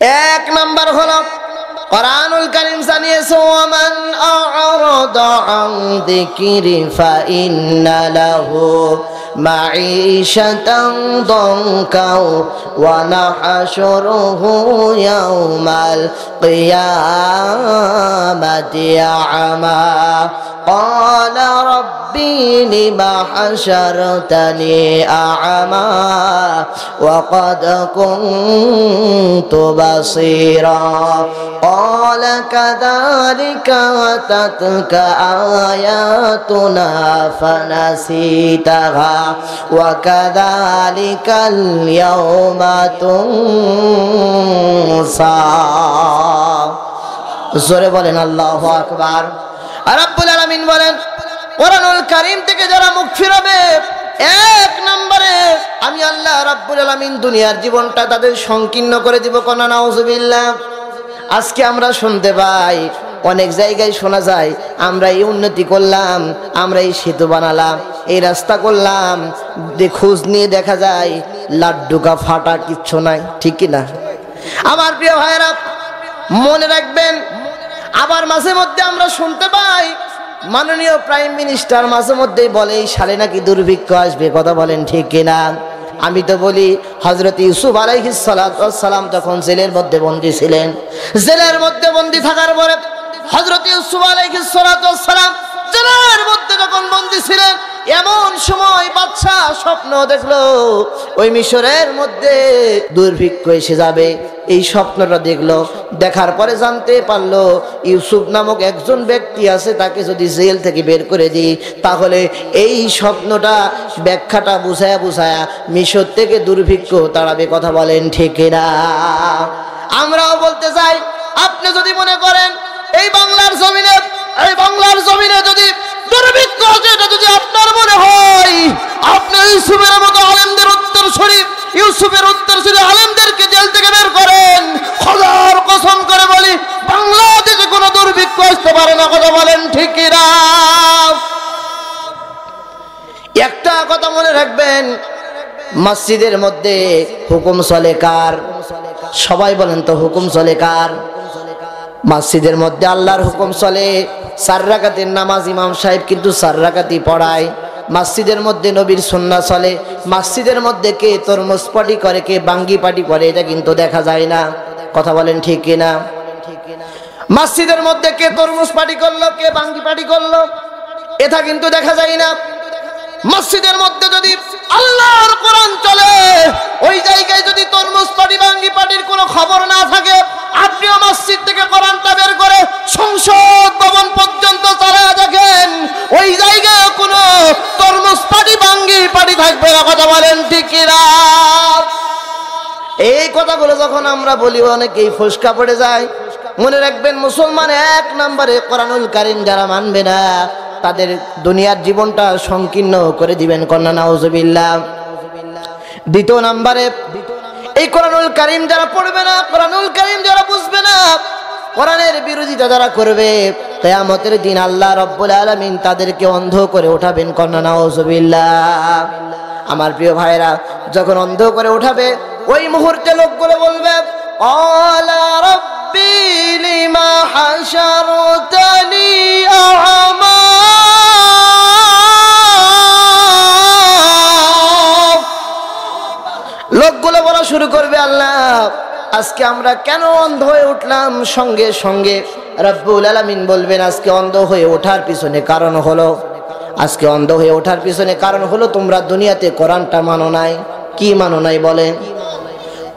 এক নাম্বার হলো কোরআনুল কারীম জানিয়েছে ওয়ামান আ'রাদা আন যিকরি ফাইন্না লাহু মাঈশাতান দানকা ওয়া নাহশুরুহু ইয়াওমাল কিয়ামাতি আ'মা قال ربي لما حشرتني أعمى وقد كنت بصيرا قال كذلك أتتك آياتنا فنسيتها وكذلك اليوم تنسى জোরে বলেন আল্লাহু আকবার। রব্বুল আলামিন বলেন কোরআনুল কারীম থেকে যারা মুখ ফিরাবে এক নম্বরে আমি আল্লাহ রব্বুল আলামিন দুনিয়ার জীবনটা তাদের সংকীর্ণ করে দিব। কোনা নাউজুবিল্লাহ। আজকে আমরা শুনতে পাই, অনেক জায়গায় শোনা যায় আমরা এই উন্নতি করলাম, আমরা এই সেতু বানালাম, এই রাস্তা করলাম, খোঁজ নিয়ে দেখা যায় লাড্ডুকা ফাটা কিচ্ছু নাই, ঠিক কি না? আমার প্রিয় ভাইরা মনে রাখবেন, আবার মাঝে মধ্যে আমরা শুনতে পাই মাননীয় প্রাইম মিনিস্টার মাঝে মধ্যেই বলে এই সালে নাকি দুর্ভিক্ষ আসবে। কথা বলেন ঠিক কিনা? আমি তো বলি হযরত ইউসুফ আলাইহিস সালাতু ওয়াস সালাম তখন জেলের মধ্যে বন্দী ছিলেন। জেলের মধ্যে বন্দী থাকার পরে হযরত ইউসুফ আলাইহিস সালাতু ওয়াস সালাম জেলের মধ্যে যখন বন্দী ছিলেন, এমন সময় বাদশা স্বপ্ন দেখলো ওই মিশরের মধ্যে দুর্ভিক্ষ এসে যাবে। এই স্বপ্নটা দেখলো, দেখার পরে জানতে পারলো ইউসুফ নামক একজন ব্যক্তি আছে, তাকে যদি জেল থেকে বের করে দিই তাহলে এই স্বপ্নটা ব্যাখ্যাটা বুঝায়া বুঝায়া মিশর থেকে দুর্ভিক্ষ তাড়াবে। কথা বলেন ঠিক না? আমরাও বলতে চাই, আপনি যদি মনে করেন এই বাংলার জমিনে যদি দুর্ভিক্ষ আছে, এটা যদি আপনার মনে হয়, আপনি ইউসুফের মতো আলেমদের উত্তরসূরি, ইউসুফের উত্তরসূরি আলেমদেরকে জেল থেকে বের করেন, খোদার কসম করে বলি বাংলাদেশে কোনো দুর্ভিক্ষ আসতে পারে না। কথা বলেন ঠিক কিনা? একটা কথা মনে রাখবেন, মসজিদের মধ্যে হুকুম চলে কার? সবাই বলেন তো, হুকুম চলে কার? মসজিদের মধ্যে আল্লাহর হুকুম চলে। 4 রাকাতের নামাজ ইমাম সাহেব কিন্তু 4 রাকাতই পড়ায়। মসজিদের মধ্যে নবীর সুন্নাহ চলে। মসজিদের মধ্যে কে তরমুজ পাটি করে, কে বাঙ্গি পাটি করে, এটা কিন্তু দেখা যায় না। কথা বলেন ঠিক কিনা? মসজিদের মধ্যে কে তরমুজ পাটি করলো, কে বাঙ্গি পাটি করলো, এটা কিন্তু দেখা যায় না। মসজিদের মধ্যে যদি আল্লাহর কোরআন চলে, ওই জায়গায় যদি তরমুজ পাটি বাঙ্গি পাটির কোনো খবর না থাকে, আপনিও মসজিদ থেকে কোরআনটা বের করে সংসদ ভবন পর্যন্ত চালায়া দেখেন, ওই জায়গায় কোনো তরমুজ পাটি বাঙ্গি পাটি থাকবে না। কথা বলেন ঠিক কিনা? এই কথাগুলো যখন আমরা বলি অনেকেই ফসকা পড়ে যায়। মনে রাখবেন, মুসলমান এক নম্বরে কোরআনুল কারীম যারা মানবে না তাদের দুনিয়ার জীবনটা সংকীর্ণ করে দিবেন। কন্যা নাউজুবিল্লাহ। দ্বিতীয় নম্বরে এই কোরআনুল কারীম যারা পড়বে না, কোরআনুল কারীম যারা বুঝবে না, কোরআনের বিরোধিতা যারা করবে, কিয়ামতের দিন আল্লাহ রাব্বুল আলামিন তাদেরকে অন্ধ করে উঠাবেন। কন্যা নাউজুবিল্লাহ। আমার প্রিয় ভাইরা, যখন অন্ধ করে উঠাবে ওই মুহূর্তে লোকগুলো বলবে আলা রাব্বি লিমা হাশারতানি আ'মা। লোকগুলো বলা শুরু করবে, আল্লাহ আজকে আমরা কেন অন্ধ হয়ে উঠলাম? সঙ্গে সঙ্গে রব্বুল আলামিন বলবেন আজকে অন্ধ হয়ে ওঠার পিছনে কারণ হলো, আজকে অন্ধ হয়ে ওঠার পিছনে কারণ হলো তোমরা দুনিয়াতে কোরআনটা মানো নাই। কি মানো নাই বলেন?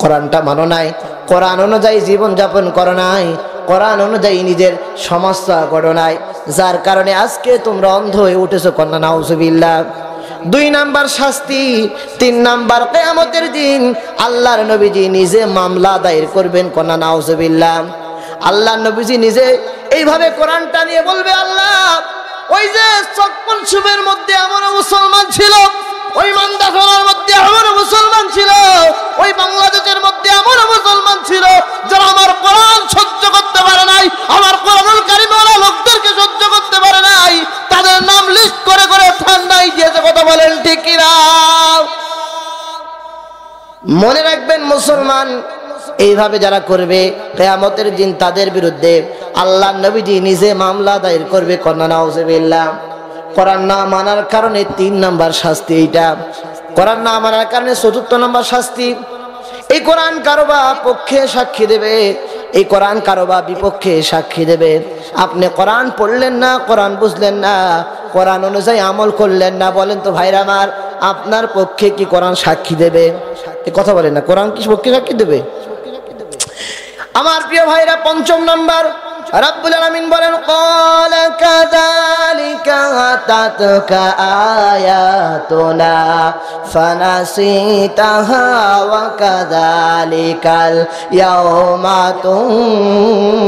কোরআনটা মানো নাই, কোরআন অনুযায়ী জীবন যাপন করো নাই, কোরআন অনুযায়ী নিজের সমস্যা করো নাই, যার কারণে আজকে তোমরা অন্ধ হয়ে উঠেছো। কন্যা নাউজুবিল্লাহ। 2 নাম্বার শাস্তি। 3 নাম্বার কিয়ামতের দিন আল্লাহর নবীজি নিজে মামলা দায়ের করবেন। কন্যা নাউজুবিল্লাহ। আল্লাহর নবীজি নিজে এইভাবে কোরআনটা নিয়ে বলবে, আল্লাহ ওই যে চকমনসুবের মধ্যে আমার মুসলমান ছিল, ওই মান্দাখানার মধ্যে আমার মুসলমান ছিল, ওই বাংলাদেশের মধ্যে আমার মুসলমান ছিল, যারা আমার কোরআন সহ্য করতে পারে নাই, আমার কোরআনুল কারীমওয়ালা লোকদেরকে সহ্য করতে পারে নাই, তাদের নাম লিস্ট করে করে ঠান্ডায় দিয়েছে। কথা বলেন ঠিক কিনা? মনে রাখবেন মুসলমান, এই এইভাবে যারা করবে কিয়ামতের দিন তাদের বিরুদ্ধে আল্লাহ নবীজি নিজে মামলা দায়ের করবে। কন্যা নাউজুবিল্লাহ। কোরআন না মানার কারণে 3 নাম্বার শাস্তি এইটা। কোরআন না মানার কারণে 4th নাম্বার শাস্তি। এই কোরআন কারোবা পক্ষে সাক্ষী দেবে, এই কোরআন কারোবা বিপক্ষে সাক্ষী দেবে। আপনি কোরআন পড়লেন না, কোরআন বুঝলেন না, কোরআন অনুযায়ী আমল করলেন না, বলেন তো ভাইরা আমার, আপনার পক্ষে কি কোরআন সাক্ষী দেবে? এই কথা বলেন না, কোরআন কি পক্ষে সাক্ষী দেবে? আমার প্রিয় ভাইরা, 5ম নাম্বার রব্বুল আলামিন বলেন ক্বালা কাযালিকা আতাতকা আয়াতুনা ফানাসিতাহা ওয়া কাযালিকাল ইয়াওমা তুনসা।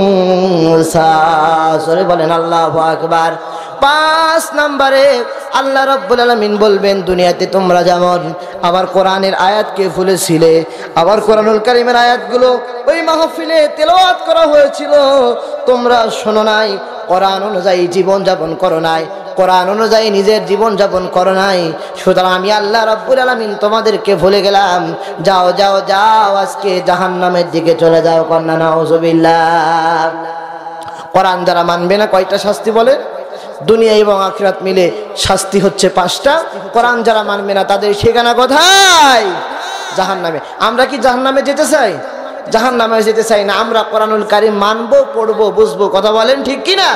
সরে বলেন আল্লাহু আকবার। 5 নম্বরে আল্লাহ রাব্বুল আলামিন বলবেন, দুনিয়াতে তোমরা যেমন আবার কোরআনের আয়াতকে ভুলেছিলে, আবার কোরআনুল কারীমের আয়াতগুলো ওই মাহফিলে তেলাওয়াত করা হয়েছিল, তোমরা শোনো নাই, কোরআন অনুযায়ী জীবন যাপন করো নাই, কোরআন অনুযায়ী নিজের জীবন যাপন করো নাই। সুতরাং আমি আল্লাহ রাব্বুল আলামিন তোমাদেরকে ভুলে গেলাম। যাও যাও যাও, আজকে জাহান্নামের দিকে চলে যাও। কন্যা নাউজুবিল্লাহ। কোরআন যারা মানবে না, কয়টা শাস্তি বলে? দুনিয়া এবং আখিরাত মিলে শাস্তি হচ্ছে 5টা। কোরআন যারা মানবে না তাদের ঠিকানা কোথায়? জাহান্নামে। আমরা কি জাহান্নামে যেতে চাই? জাহান্নামে যেতে চাই না। আমরা কোরআনুল কারীম মানবো, পড়বো, বুঝবো। কথা বলেন ঠিক কিনা?